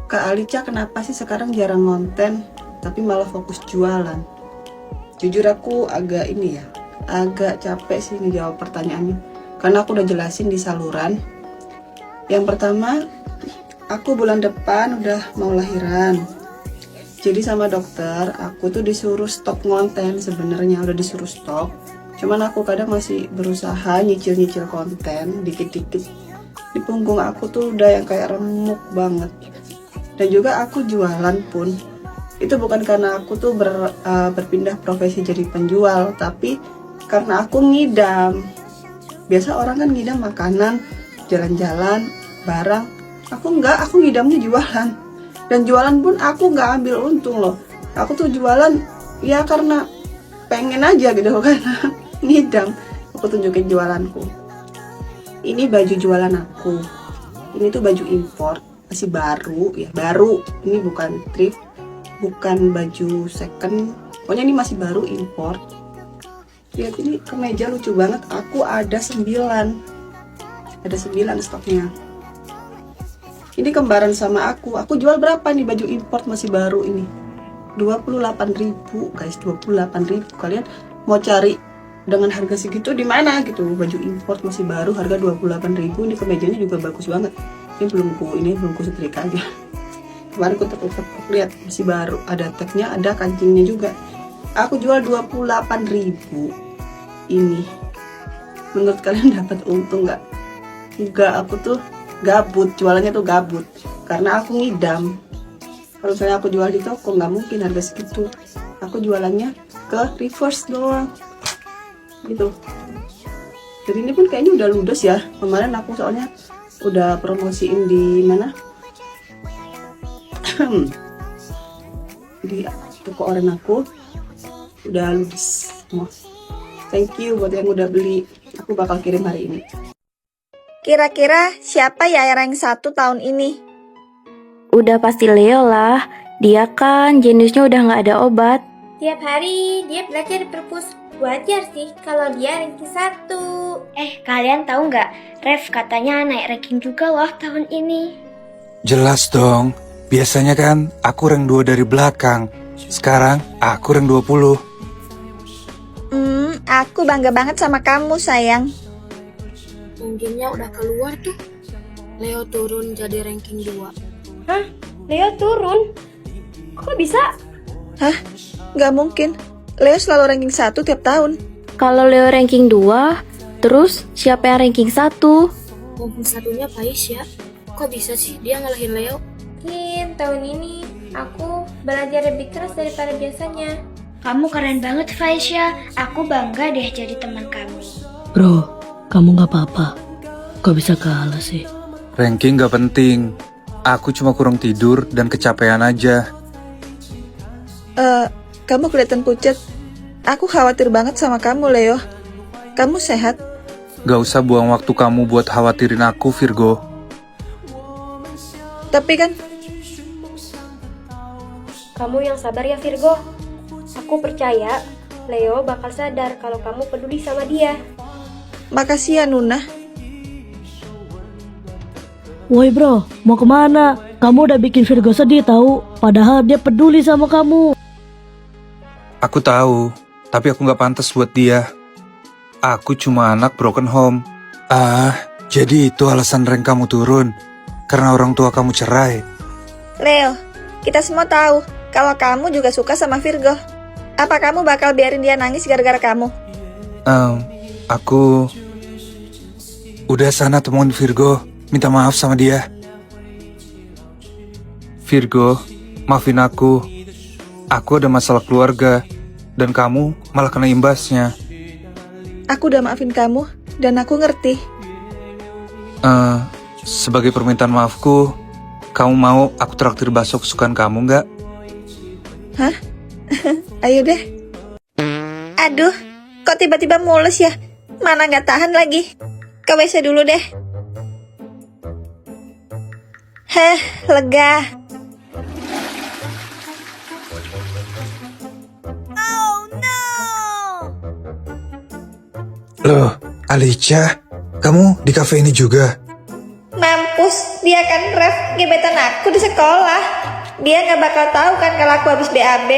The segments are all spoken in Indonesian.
Kak Alica kenapa sih sekarang jarang konten, tapi malah fokus jualan? Jujur aku agak agak capek sih ngejawab pertanyaannya. Karena aku udah jelasin di saluran. Yang pertama, aku bulan depan udah mau lahiran. Jadi sama dokter, aku tuh disuruh stop konten sebenarnya, udah disuruh stop. Cuman aku kadang masih berusaha nyicil-nyicil konten dikit-dikit. Di punggung aku tuh udah yang kayak remuk banget. Dan juga aku jualan pun itu bukan karena aku tuh berpindah profesi jadi penjual, tapi karena aku ngidam. Biasa orang kan ngidam makanan, jalan-jalan, barang. Aku enggak, aku ngidamnya jualan. Dan jualan pun aku nggak ambil untung loh. Aku tuh jualan ya karena pengen aja gitu kan. Ngidam. Aku tunjukin jualanku. Ini baju jualan aku. Ini tuh baju import, masih baru ya, baru. Ini bukan thrift, bukan baju second. Pokoknya ini masih baru import. Lihat ini kemeja lucu banget. Aku ada 9. Ada 9 stoknya. Ini kembaran sama aku. Aku jual berapa nih baju import masih baru ini? 28.000 guys, 28.000. Kalian mau cari dengan harga segitu di mana gitu? Baju import masih baru harga 28.000. Ini kemejanya juga bagus banget. Ini belum ku setrika aja. Kemarin ku tepuk-tepuk, lihat masih baru. Ada tagnya, ada kancingnya juga. Aku jual 28.000 ini. Menurut kalian dapat untung nggak? Enggak, aku tuh gabut, jualannya tuh gabut karena aku ngidam. Kalau misalnya aku jual di toko nggak mungkin harga segitu. Aku jualannya ke reverse doang gitu. Jadi ini pun kayaknya udah ludes ya. Kemarin aku soalnya udah promosiin di mana di toko orang aku, udah ludes semua. Thank you buat yang udah beli. Aku bakal kirim hari ini. Kira-kira siapa ya yang rank 1 tahun ini? Udah pasti Leo lah. Dia kan jeniusnya udah nggak ada obat. Tiap hari dia belajar perpus. Wajar sih kalau dia ranking 1. Kalian tahu nggak? Ref katanya naik ranking juga loh tahun ini. Jelas dong. Biasanya kan aku rank 2 dari belakang. Sekarang aku rank 20. Aku bangga banget sama kamu sayang. Mungkinnya udah keluar tuh. Leo turun jadi ranking 2. Hah? Leo turun? Kok bisa? Hah? Nggak mungkin. Leo selalu ranking 1 tiap tahun. Kalau Leo ranking 2, terus siapa yang ranking 1? Ranking satunya Pais ya. Kok bisa sih dia ngalahin Leo? Mungkin tahun ini aku belajar lebih keras daripada biasanya. Kamu keren banget Faisya. Aku bangga deh jadi teman kamu. Bro, kamu gak apa-apa. Kok bisa kalah sih? Ranking gak penting. Aku cuma kurang tidur dan kecapean aja. Kamu kelihatan pucat. Aku khawatir banget sama kamu, Leo. Kamu sehat? Gak usah buang waktu kamu buat khawatirin aku, Virgo. Tapi kan Kamu yang sabar ya Virgo. Aku percaya Leo bakal sadar kalau kamu peduli sama dia. makasih ya Nuna. Woi bro, mau kemana? Kamu udah bikin Virgo sedih tahu. Padahal dia peduli sama kamu. Aku tahu, tapi aku gak pantas buat dia. Aku cuma anak broken home. Jadi itu alasan rank kamu turun? Karena orang tua kamu cerai? Leo, kita semua tahu kalau kamu juga suka sama Virgo. Apa kamu bakal biarin dia nangis gara-gara kamu? Aku udah sana temuin Virgo, minta maaf sama dia. Virgo, maafin aku. Aku ada masalah keluarga, dan kamu malah kena imbasnya. Aku udah maafin kamu, dan aku ngerti. Sebagai permintaan maafku, kamu mau aku traktir bakso kesukaan kamu nggak? Hah? Ayo deh. Aduh, kok tiba-tiba mules ya? Mana nggak tahan lagi. Ke WC dulu deh. Lega. Loh, Alicia, kamu di kafe ini juga? Mampus, dia kan ref. gebetan aku di sekolah. Dia nggak bakal tahu kan kalau aku habis BAB.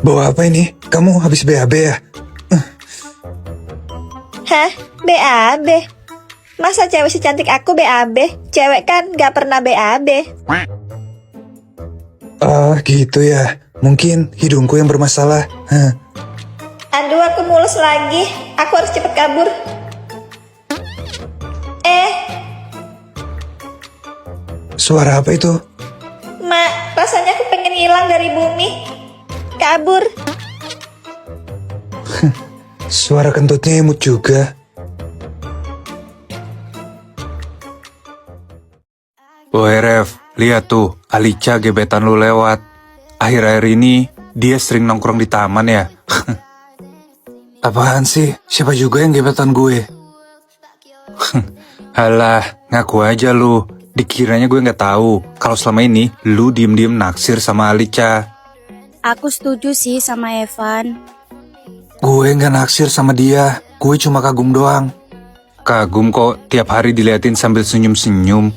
Bawa apa ini? Kamu habis BAB ya? Hah? BAB? Masa cewek secantik aku BAB? Cewek kan nggak pernah BAB. Gitu ya. Mungkin hidungku yang bermasalah. Aduh, aku mulus lagi. Aku harus cepet kabur. Suara apa itu? Mak, rasanya aku pengen hilang dari bumi. Kabur. Suara kentutnya imut juga. Woi Rev, lihat tuh, Alica gebetan lu lewat. Akhir-akhir ini dia sering nongkrong di taman ya. Apaan sih? Siapa juga yang gebetan gue? Halah, ngaku aja lu. Dikiranya gue nggak tahu kalau selama ini lu diem-diem naksir sama Alica. Aku setuju sih sama Evan. Gue nggak naksir sama dia, gue cuma kagum doang. Kagum kok tiap hari diliatin sambil senyum-senyum.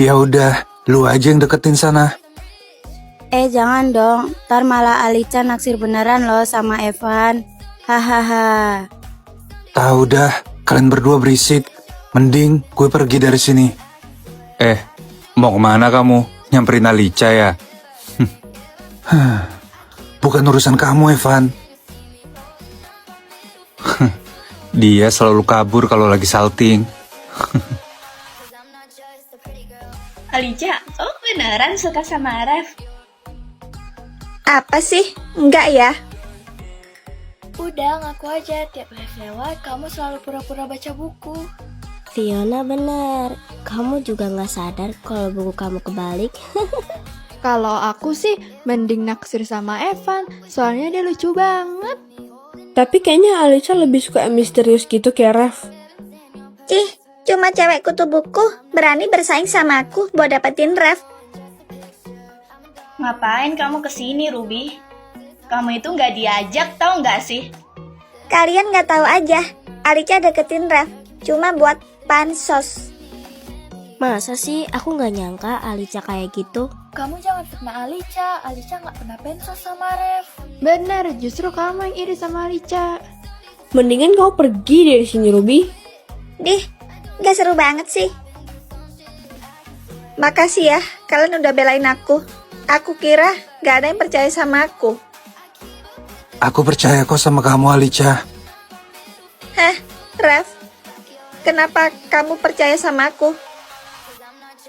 Ya udah, lu aja yang deketin sana. Jangan dong, ntar malah Alica naksir beneran loh sama Evan. Hahaha. Tahu dah, kalian berdua berisik. Mending gue pergi dari sini. Mau kemana kamu? Nyamperin Alica ya? Bukan urusan kamu, Evan. Dia selalu kabur kalau lagi salting. Alica, oh beneran suka sama Rev? Apa sih? Enggak ya? Udah, ngaku aja. Tiap live lewat, kamu selalu pura-pura baca buku. Fiona bener, kamu juga gak sadar kalau buku kamu kebalik. Kalau aku sih mending naksir sama Evan, soalnya dia lucu banget. Tapi kayaknya Alica lebih suka yang misterius gitu kayak Rev. Ih, cuma cewek kutu buku berani bersaing sama aku buat dapetin Rev. Ngapain kamu kesini, Ruby? Kamu itu nggak diajak, tau nggak sih? Kalian nggak tahu aja, Alica deketin Rev cuma buat pansos. Masa sih aku gak nyangka Alica kayak gitu? Kamu jangan fitnah Alica. Alica gak pernah pensos sama Rev. Bener, justru kamu yang iri sama Alica. Mendingan kau pergi dari sini, Ruby. Dih, gak seru banget sih. Makasih ya, kalian udah belain aku. Aku kira gak ada yang percaya sama aku. Aku percaya kok sama kamu, Alica. Hah, Rev? Kenapa kamu percaya sama aku?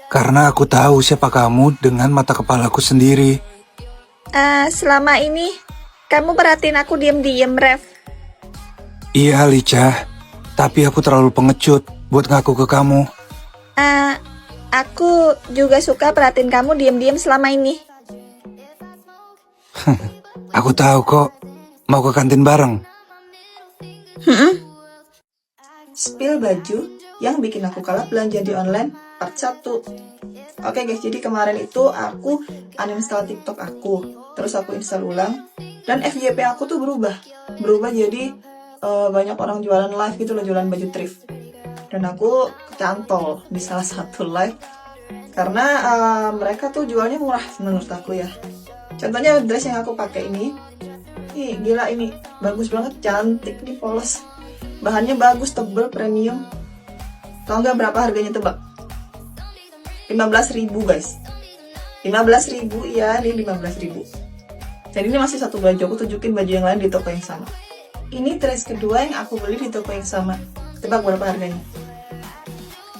Karena aku tahu siapa kamu dengan mata kepalaku sendiri. Selama ini kamu perhatiin aku diem-diem, Rev. Iya, Alica. Tapi aku terlalu pengecut buat ngaku ke kamu. Aku juga suka perhatiin kamu diem-diem selama ini. Aku tahu kok. Mau ke kantin bareng? Spill baju yang bikin aku kalah belanja di online part 1. Oke guys, jadi kemarin itu aku uninstall TikTok aku, terus aku install ulang, dan FYP aku tuh berubah jadi banyak orang jualan live gitu loh, jualan baju thrift. Dan aku kecantol di salah satu live karena mereka tuh jualnya murah menurut aku ya. Contohnya dress yang aku pakai ini, gila ini bagus banget, cantik nih, polos. Bahannya bagus, tebel, premium. Tahu nggak berapa harganya, tebak? 15.000 guys. 15.000 ya, ini 15.000. Dan ini masih satu baju, aku tunjukin baju yang lain di toko yang sama. Ini dress kedua yang aku beli di toko yang sama. Tebak berapa harganya?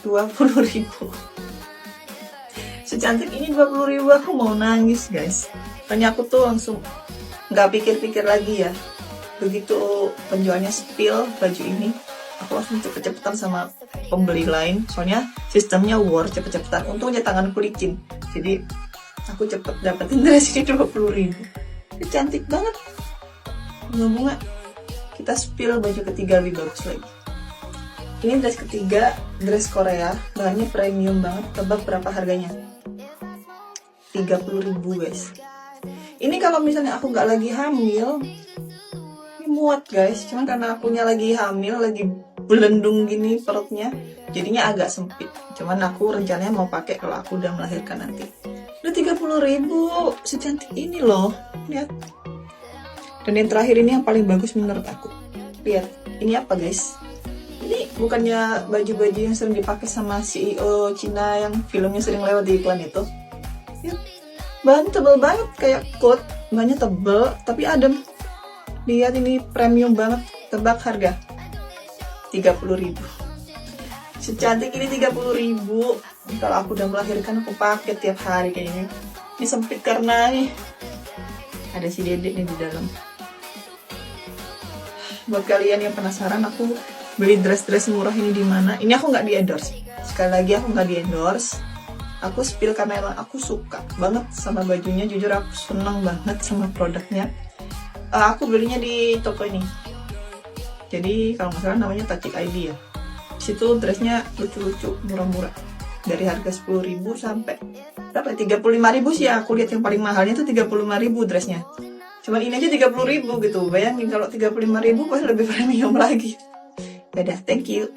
20.000. Secantik ini 20.000, aku mau nangis guys. Makanya aku tuh langsung nggak pikir-pikir lagi ya. Begitu penjualnya spill baju ini, aku langsung cepet-cepetan sama pembeli lain. Soalnya sistemnya war, cepet-cepetan. Untungnya tanganku licin, jadi aku cepet dapetin dress ini 20.000. Ini cantik banget, bunga-bunga. Kita spill baju ketiga lebih bagus lagi. Ini dress ketiga, dress Korea, bahannya premium banget. Tebak berapa harganya? 30.000 guys. Ini kalau misalnya aku nggak lagi hamil, muat guys, cuman karena akunya lagi hamil, lagi belendung gini perutnya, jadinya agak sempit. Cuman aku rencananya mau pakai kalau aku udah melahirkan nanti. Udah 30.000, secantik ini loh, lihat. Dan yang terakhir ini yang paling bagus menurut aku. Lihat, ini apa guys? Ini bukannya baju-baju yang sering dipakai sama CEO Cina yang filmnya sering lewat di iklan itu. Lihat, bahan tebel banget kayak coat, bahannya tebel tapi adem. Lihat ini premium banget. Tebak harga 30.000. Secantik ini 30.000. Kalau aku udah melahirkan aku pakai tiap hari kayaknya. Ini sempit karena nih ada si dedek nih di dalam. Buat kalian yang penasaran aku beli dress-dress murah ini di mana? Ini aku nggak di endorse. Sekali lagi aku nggak di endorse. Aku spill karena emang aku suka banget sama bajunya. Jujur aku seneng banget sama produknya. Aku belinya di toko ini. Jadi kalau nggak salah namanya Tacik ID ya. Di situ dressnya lucu-lucu, murah-murah. Dari harga 10.000 sampai berapa? 35.000 sih ya. Aku lihat yang paling mahalnya itu 35.000 dressnya. Cuman ini aja 30.000 gitu. Bayangin kalau 35.000 pasti lebih premium lagi. Dadah, thank you.